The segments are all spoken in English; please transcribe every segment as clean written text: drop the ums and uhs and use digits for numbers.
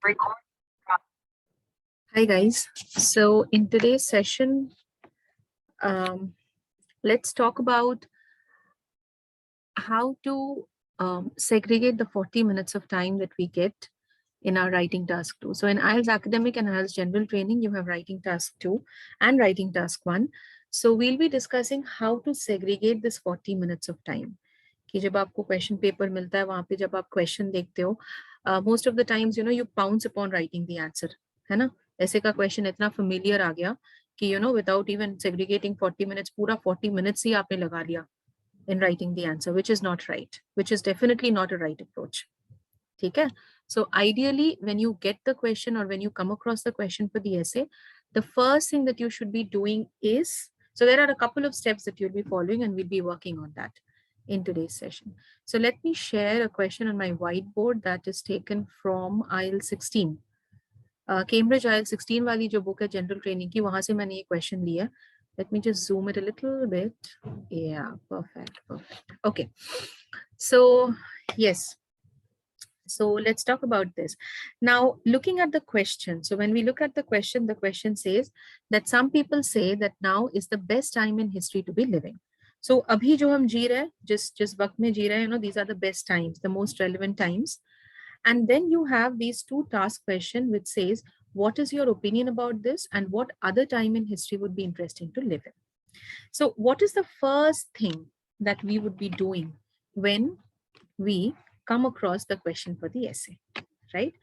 Record. Hi guys. So in today's session, let's talk about how to segregate the 40 minutes of time that we get in our writing task 2. So in IELTS Academic and IELTS General Training, you have writing task 2 and writing task 1. So we'll be discussing how to segregate this 40 minutes of time. कि जब आपको question paper मिलता है वहां पे जब आप question देखते हो most of the times you pounce upon writing the answer, है ना. ऐसे का क्वेश्चन इतना फेमिलियर आ गया कि विदाउट इवन सेग्रीगेटिंग 40 मिनट्स पूरा 40 मिनट्स ही आपने लगा लिया in writing the answer, which is not right, which is definitely not a right approach. Okay? So ideally, when you get the question or when you come across the question for the essay, the first thing that you should be doing is, so there are a couple of steps that you'll be following and we'll be working on that in today's session. So let me share a question on my whiteboard that is taken from IELTS 16. Cambridge IELTS 16 वाली जो book है general training की, वहां से मैंने ये question लिया. Let me just zoom it a little bit. Yeah, perfect. Okay. So, yes. So let's talk about this. Now, looking at the question. So when we look at the question says that some people say that now is the best time in history to be living. So abhi jo hum ji rahe, just waqt mein ji rahe, these are the best times, the most relevant times. And then you have these two task question which says, what is your opinion about this and what other time in history would be interesting to live in? So what is the first thing that we would be doing when we come across the question for the essay, right?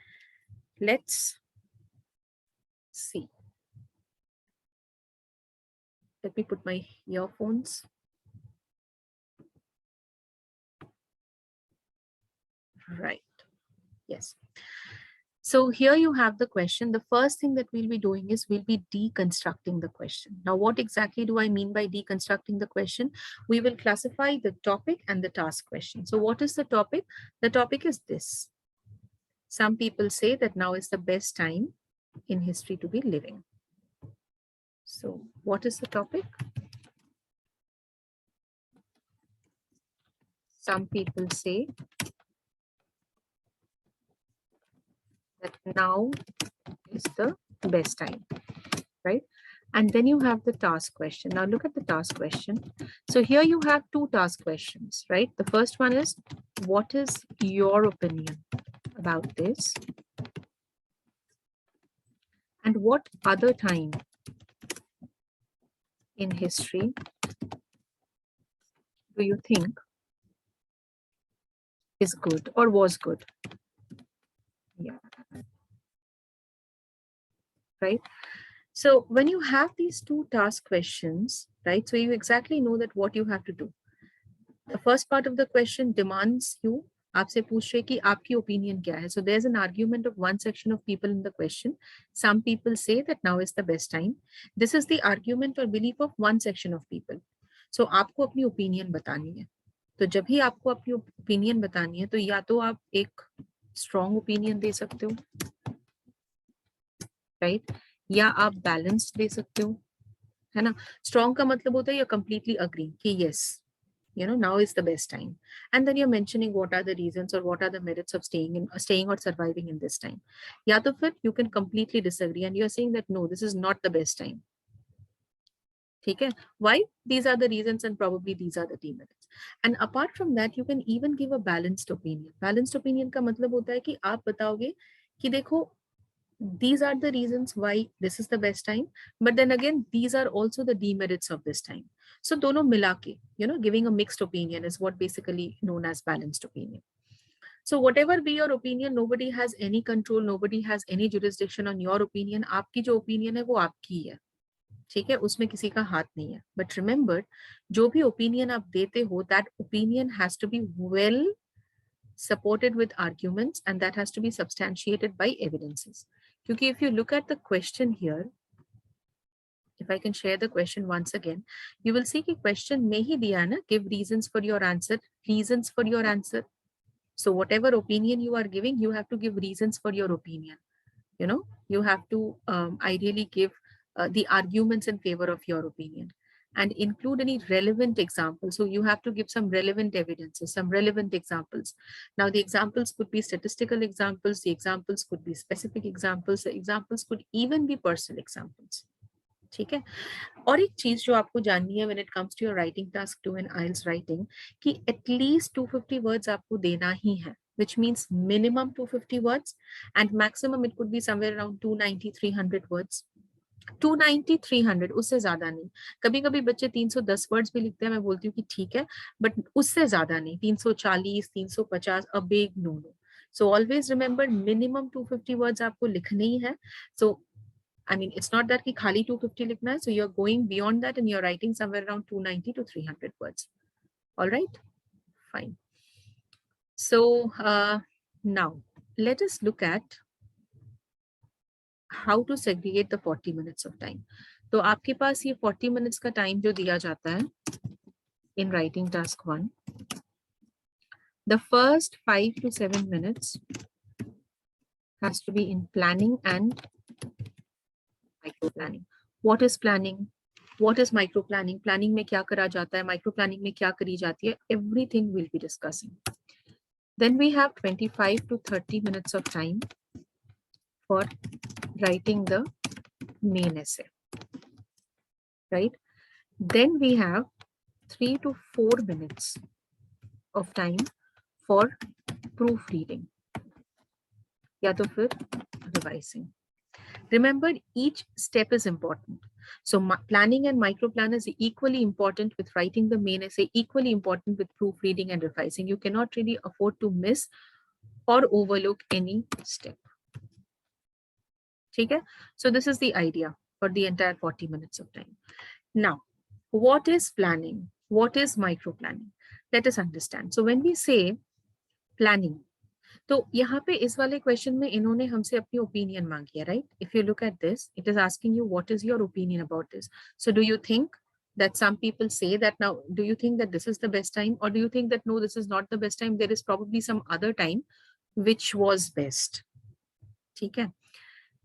Let's see. Let me put my earphones. Right. Yes. So here you have the question. The first thing that we'll be doing is we'll be deconstructing the question. Now, what exactly do I mean by deconstructing the question? We will classify the topic and the task question. So what is the topic? The topic is this. Some people say that now is the best time in history to be living. So what is the topic? Some people say that now is the best time, right? And then you have the task question. Now look at the task question. So here you have two task questions, right? The first one is, what is your opinion about this? And what other time in history do you think is good or was good? Yeah. Right? So when you have these two task questions, right? So you exactly know that what you have to do. The first part of the question demands you, आपसे पूछ रहे कि आपकी opinion क्या है? So there's an argument of one section of people in the question. Some people say that now is the best time. This is the argument or belief of one section of people. So आपको अपनी opinion बतानी है. तो जब भी आपको अपनी opinion बतानी है, तो या तो आप एक strong opinion दे सकते हो, right? या आप balanced दे सकते हो, है ना? Strong का मतलब होता है you completely agree कि yes, now is the best time. And then you're mentioning what are the reasons or what are the merits of staying or surviving in this time. Ya to fir you can completely disagree and you're saying that no, this is not the best time. Okay? Why? These are the reasons and probably these are the demerits. And apart from that, you can even give a balanced opinion. Balanced opinion का मतलब होता है कि आप बताओगे कि देखो, these are the reasons why this is the best time, but then again these are also the demerits of this time. So dono milake, giving a mixed opinion is what basically known as balanced opinion. So whatever be your opinion, nobody has any control, nobody has any jurisdiction on your opinion. आपकी जो opinion है वो आपकी है, ठीक है, उसमें किसी का हाथ नहीं है. But remember, जो भी opinion आप देते हो, that opinion has to be well supported with arguments and that has to be substantiated by evidences. Because if you look at the question here, if I can share the question once again, you will see the question mein hi diya na, give reasons for your answer, reasons for your answer. So whatever opinion you are giving, you have to give reasons for your opinion. You have to ideally give the arguments in favor of your opinion. and include any relevant examples. So you have to give some relevant evidences, some relevant examples. Now the examples could be statistical examples, the examples could be specific examples, the examples could even be personal examples. ठीक है. और एक चीज जो आपको जाननी है when it comes to your writing task 2 and IELTS writing कि at least 250 words आपको देना ही है, which means minimum 250 words and maximum it could be somewhere around 290 300 words. 290 300 उससे ज्यादा नहीं. कभी कभी बच्चे 310 वर्ड्स भी लिखते हैं, मैं बोलती हूँ कि ठीक है, बट उससे ज्यादा नहीं. 340 350 a big no no. So always remember minimum 250 words आपको लिखने ही है. सो I mean, it's not that कि खाली 250 लिखना है, so you're going beyond that and you're writing somewhere around 290 to 300 words. All right, fine. So now let us look at how to segregate the 40 minutes of time. तो आपके पास ये 40 minutes का time जो दिया जाता है in writing task 1, the first 5 to 7 minutes has to be in planning and micro-planning. What is planning? What is micro-planning? Planning में क्या करा जाता है? Micro-planning में क्या करी जाती है? Everything we'll be discussing. Then we have 25 to 30 minutes of time for writing the main essay, right? Then we have 3 to 4 minutes of time for proofreading या तो फिर revising. Remember, each step is important. So planning and micro-plan is equally important with writing the main essay, equally important with proofreading and revising. You cannot really afford to miss or overlook any step. Okay? So this is the idea for the entire 40 minutes of time. Now, what is planning? What is micro-planning? Let us understand. So when we say planning, तो यहाँ पे इस वाले question में इन्होंने हमसे अपनी opinion मांगी है, right? If you look at this, it is asking you what is your opinion about this. So do you think that some people say that now, do you think that this is the best time, or do you think that no, this is not the best time, there is probably some other time which was best? ठीक है.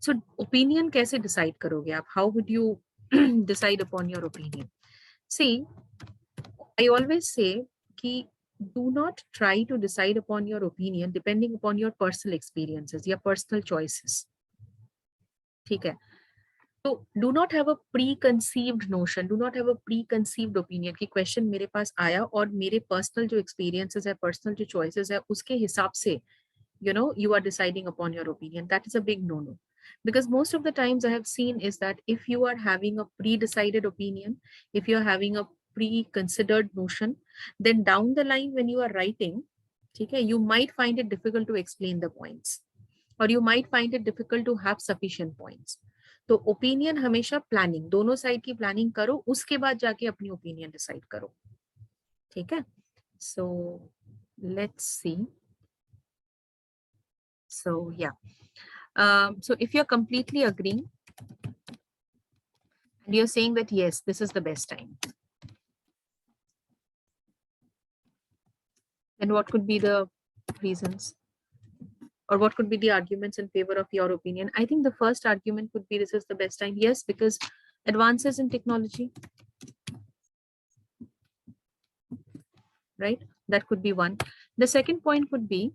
So opinion कैसे decide करोगे आप? How would you decide upon your opinion? See, I always say कि do not try to decide upon your opinion depending upon your personal experiences, your personal choices. ठीक है. So do not have a preconceived notion, do not have a preconceived opinion कि question मेरे पास आया और मेरे personal जो experiences है, personal जो choices है, उसके हिसाब से you are deciding upon your opinion. That is a big no-no. Because most of the times I have seen is that if you are having a pre-decided opinion, if you are having a pre-considered notion, then down the line when you are writing, okay, you might find it difficult to explain the points, or you might find it difficult to have sufficient points. तो opinion हमेशा planning, दोनों side की planning करो, उसके बाद जाके अपनी opinion decide करो. ठीक है. So let's see. So yeah, so if you're completely agreeing and you're saying that yes, this is the best time, then what could be the reasons, or what could be the arguments in favor of your opinion? I think the first argument could be this is the best time. Yes, because advances in technology, right? That could be one. The second point could be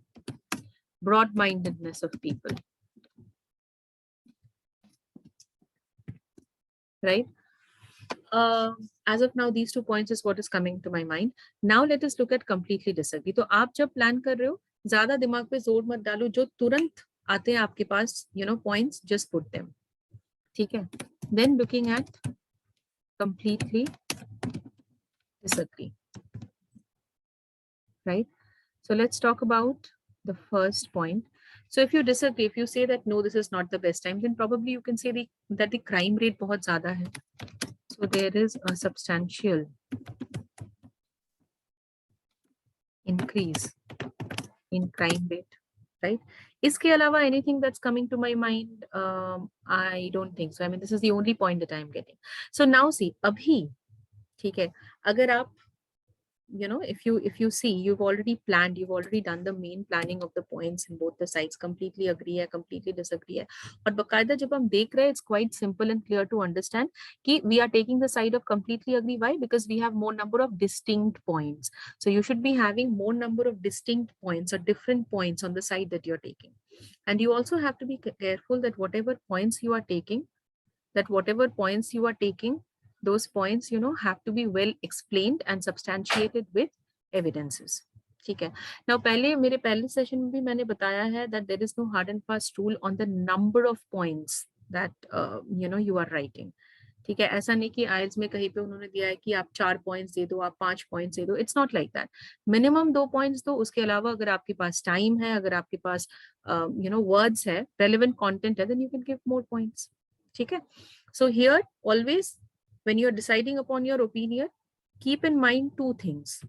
broad-mindedness of people, right? As of now, these 2 points is what is coming to my mind. Now let us look at completely disagree. तो आप जब plan कर रहे हो, ज्यादा दिमाग पे जोर मत डालो, जो तुरंत आते हैं आपके पास, points, just put them. ठीक है. Then looking at completely disagree, right? So let's talk about the first point. So if you disagree, if you say that no, this is not the best time, then probably you can say that the crime rate बहुत ज़्यादा है. So there is a substantial increase in crime rate, right? इसके अलावा anything that's coming to my mind, I don't think so. I mean, this is the only point that I'm getting. So now see, अभी ठीक है, अगर आप if you see, you've already planned, you've already done the main planning of the points in both the sides, completely agree है, completely disagree है, और बकायदा जब हम देख रहे हैं, it's quite simple and clear to understand कि we are taking the side of completely agree. Why? Because we have more number of distinct points. So you should be having more number of distinct points or different points on the side that you're taking. And you also have to be careful that whatever points you are taking, those points, have to be well explained and substantiated with evidences. ठीक है. Now पहले मेरे पहले session में भी मैंने बताया है that there is no hard and fast rule on the number of points that you are writing. ठीक है. ऐसा नहीं कि आइल्स में कहीं पे उन्होंने दिया है कि आप 4 पॉइंट्स दे दो, आप 5 पॉइंट्स दे दो. It's not like that. Minimum 2 points दो. उसके अलावा अगर आपके पास टाइम है, अगर आपके पास वर्ड्स है, रेलेवेंट कंटेंट है, then you can give more points. ठीक है. So here always when you're deciding upon your opinion, keep in mind 2 things.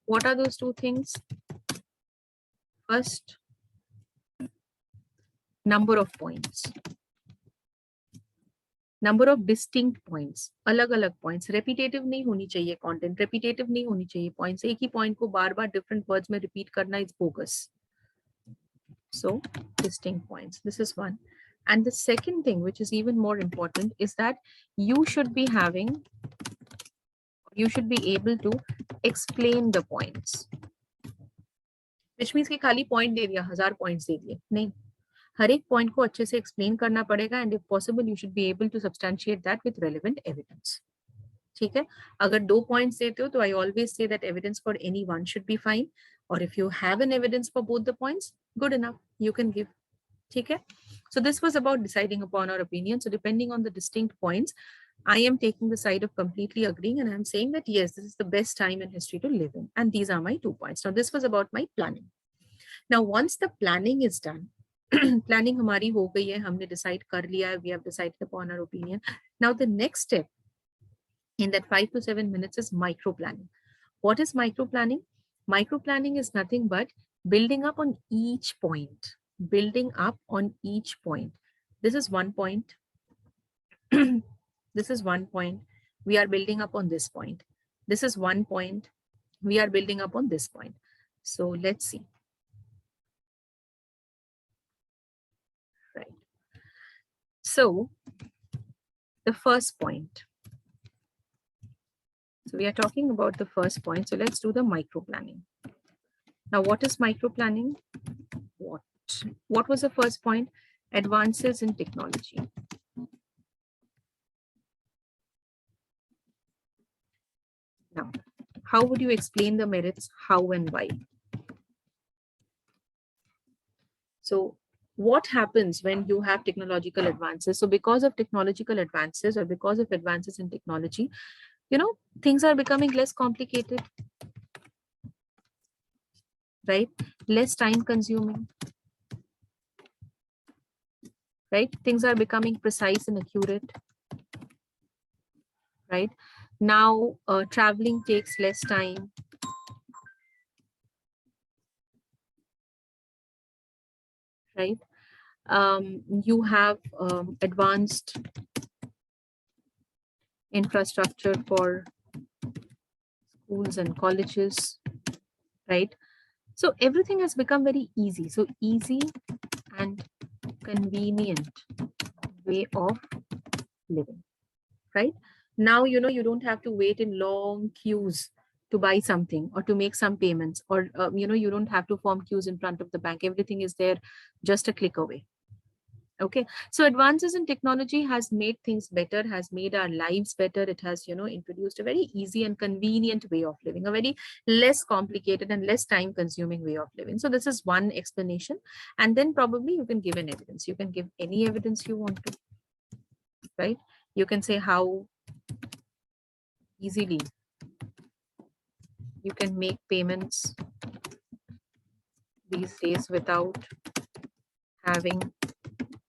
What are those 2 things? First, number of points. Number of distinct points. अलग-अलग points. Repetitive नहीं होनी चाहिए content. Repetitive नहीं होनी चाहिए points. एक ही point को बार-बार different words में repeat करना is bogus. So, distinct points. This is one. And the second thing, which is even more important, is that you should be able to explain the points. Which means कि खाली point दे दिया, 1000 points दे दिए. नहीं. हर एक point को अच्छे से explain करना पड़ेगा, and if possible, you should be able to substantiate that with relevant evidence. ठीक है. अगर 2 points देते हो, तो I always say that evidence for any one should be fine. Or if you have an evidence for both the points, good enough, you can give. ठीक है. So this was about deciding upon our opinion. So depending on the distinct points, I am taking the side of completely agreeing, and I'm saying that yes, this is the best time in history to live in. And these are my 2 points. Now this was about my planning. Now once the planning is done, planning हमारी हो गई है, हमने decide कर लिया है, we have decided upon our opinion. Now the next step in that 5 to 7 minutes is micro-planning. What is micro-planning? Micro-planning is nothing but building up on each point. Building up on each point. This is 1 point. This is 1 point. We are building up on this point. This is 1 point. We are building up on this point. So let's see. Right. So the first point. So we are talking about the first point. So let's do the micro-planning. Now, what is micro-planning? What was the first point? Advances in technology. Now, how would you explain the merits? How and why? So what happens when you have technological advances? So because of technological advances or because of advances in technology, things are becoming less complicated, right? Less time consuming, right? Things are becoming precise and accurate, right? Now, traveling takes less time. Right? You have advanced infrastructure for schools and colleges, right? So everything has become very easy. So easy and convenient way of living, right? Now, you don't have to wait in long queues to buy something or to make some payments, or, you don't have to form queues in front of the bank. Everything is there, just a click away. Okay, so advances in technology has made things better, has made our lives better. It has, introduced a very easy and convenient way of living, a very less complicated and less time consuming way of living. So this is one explanation. And then probably you can give an evidence. You can give any evidence you want to, right? You can say how easily you can make payments these days without having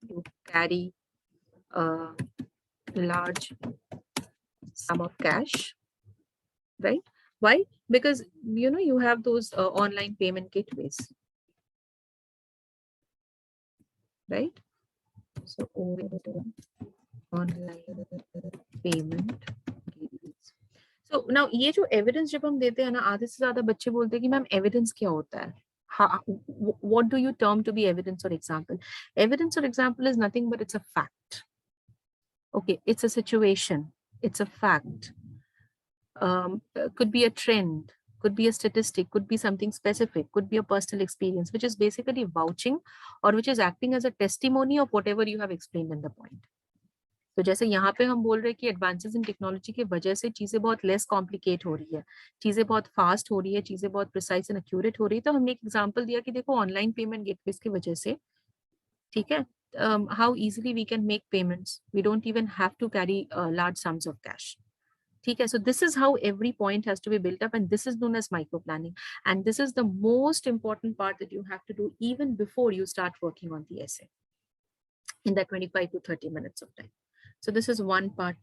to carry a large sum of cash, right? Why? Because you have those online payment gateways, right? So online payment gateway. So now ये जो evidence जब हम देते हैं ना, आधे से ज्यादा बच्चे बोलते हैं कि मैम evidence क्या होता है? What do you term to be evidence or example? Evidence or example is nothing but it's a fact. Okay, it's a situation, it's a fact. Could be a trend, could be a statistic, could be something specific, could be a personal experience, which is basically vouching or which is acting as a testimony of whatever you have explained in the point. तो जैसे यहाँ पे हम बोल रहे हैं कि advances in technology की वजह से चीजें बहुत लेस कॉम्प्लिकेट हो रही है, चीजें बहुत फास्ट हो रही है, चीजें बहुत प्रिसाइज एंड एक्यूरेट हो रही है, तो हमने एक एग्जांपल दिया कि देखो ऑनलाइन पेमेंट गेटवेज की वजह से, ठीक है, how easily we can make payments, we don't even have to carry large sums of cash. ठीक है, so this is how every point has to be built up, and this is known as micro planning, and this is the most important part that you have to do even before you start working on the essay in that 25 to 30 minutes of time. So this is one part,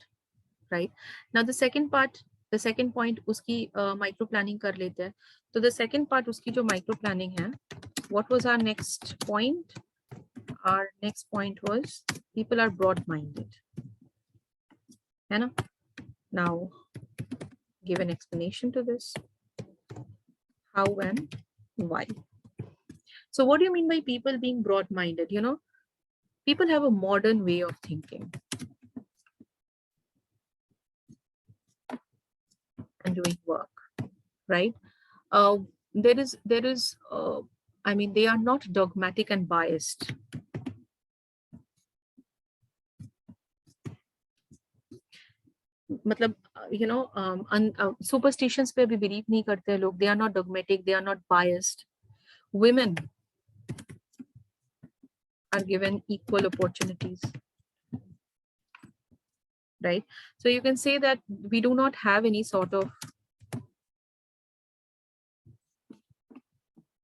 right? Now the second part, the second point uski micro planning kar lete hain. So the second part uski jo micro planning hai, what was our next point? Our next point was people are broad minded, hai na? Now give an explanation to this, how and why. So what do you mean by people being broad minded? You know, people have a modern way of thinking and doing work, right? There is I mean, they are not dogmatic and biased. मतलब you know, superstitions पे भी believe नहीं करते लोग. They are not dogmatic, they are not biased. Women are given equal opportunities, right? So you can say that we do not have any sort of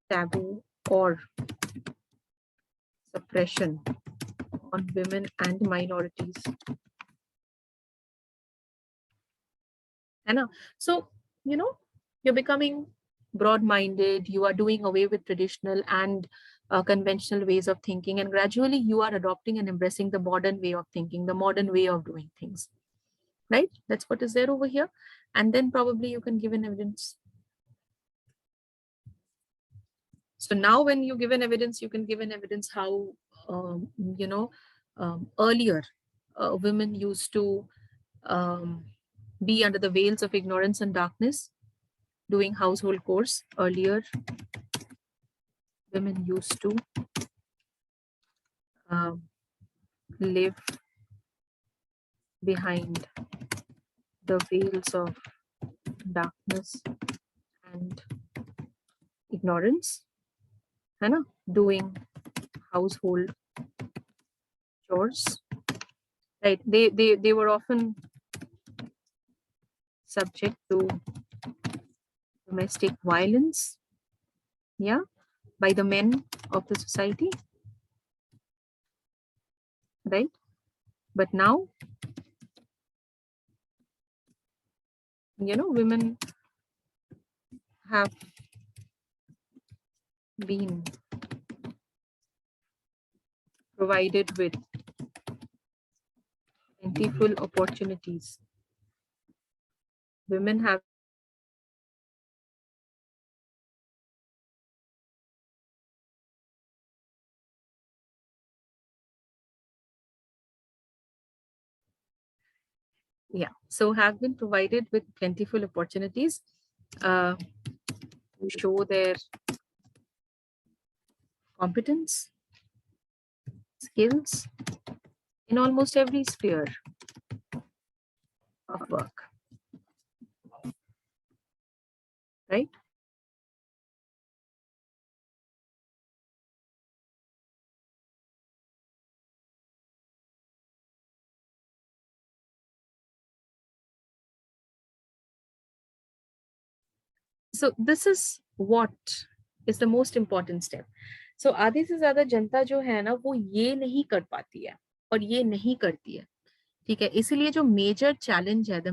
taboo or suppression on women and minorities. So, you know, you're becoming broad-minded, you are doing away with traditional and conventional ways of thinking, and gradually you are adopting and embracing the modern way of thinking, the modern way of doing things, right? That's what is there over here. And then probably you can give an evidence. So now when you give an evidence, you can give an evidence how, you know, earlier women used to be under the veils of ignorance and darkness, doing household chores. Earlier, women used to live behind the veils of darkness and ignorance, doing household chores. Right? They were often subject to domestic violence, yeah, by the men of the society, right? But now, you know, women have been provided with plentiful opportunities. Women have have been provided with plentiful opportunities to show their competence, skills in almost every sphere of work, right? So this is what is the most important step. So आधे से ज्यादा जनता जो है ना, वो ये नहीं कर पाती है और ये नहीं करती है, ठीक है? इसीलिए जो मेजर चैलेंज है, the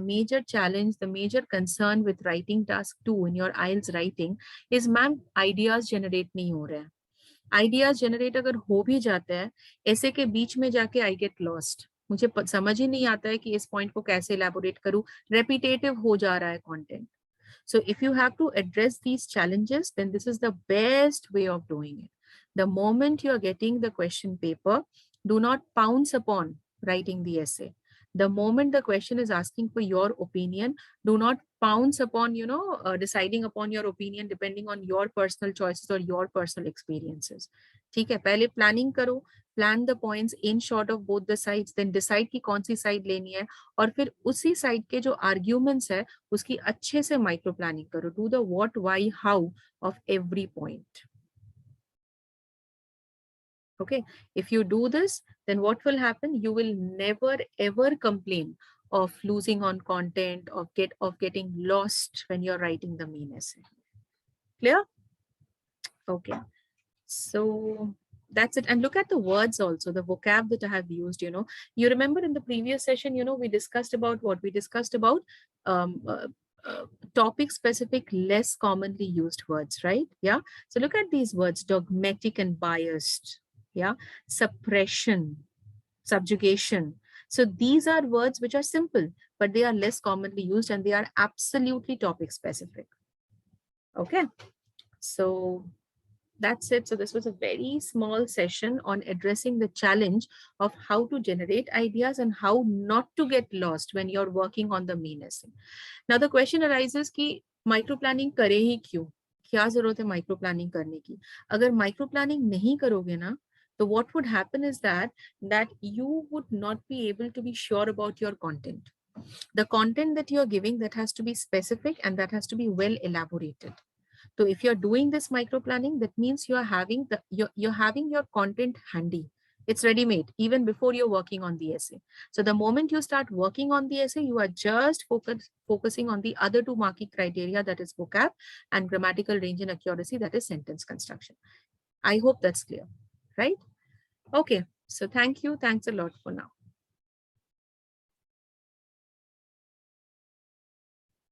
major concern with writing task 2 in your IELTS writing is, ma'am, ideas generate नहीं हो रहे हैं. आइडियाज जनरेट अगर हो भी जाता है, ऐसे के बीच में जाके आई गेट लॉस्ट. मुझे समझ ही नहीं आता है कि इस पॉइंट को कैसे elaborate करूं, repetitive हो जा रहा है content. So if you have to address these challenges, then this is the best way of doing it. The moment you're getting the question paper, do not pounce upon writing the essay. The moment the question is asking for your opinion, do not pounce upon, deciding upon your opinion depending on your personal choices or your personal experiences. ठीक है, पहले planning करो, plan the points in short of both the sides, then decide कि कौन सी side लेनी है, और फिर उसी साइड के जो आर्ग्यूमेंट्स है उसकी अच्छे से माइक्रो प्लानिंग करो. Do the what, why, how of every point. Okay, if you do this, then what will happen? You will never ever complain of losing on content, of getting lost when you're writing the main essay. Clear? Okay. So that's it. And look at the words also, the vocab that I have used. You remember in the previous session, we discussed about what we discussed about, um, uh, topic specific, less commonly used words, right? Yeah. So look at these words: dogmatic and biased. Yeah. Suppression, subjugation. So these are words which are simple, but they are less commonly used and they are absolutely topic specific. Okay. So that's it. So this was a very small session on addressing the challenge of how to generate ideas and how not to get lost when you're working on the main essay. Now the question arises कि micro planning करें ही क्यों? क्या जरूरत है micro planning करने की? अगर micro planning नहीं करोगे ना, तो what would happen is that you would not be able to be sure about your content. The content that you're giving, that has to be specific and that has to be well elaborated. So if you're doing this micro planning, that means you're having your content handy. It's ready made even before you're working on the essay. So the moment you start working on the essay, you are just focusing on the other two marking criteria, that is vocab, and grammatical range and accuracy, that is sentence construction. I hope that's clear, right? Okay. So thank you. Thanks a lot for now.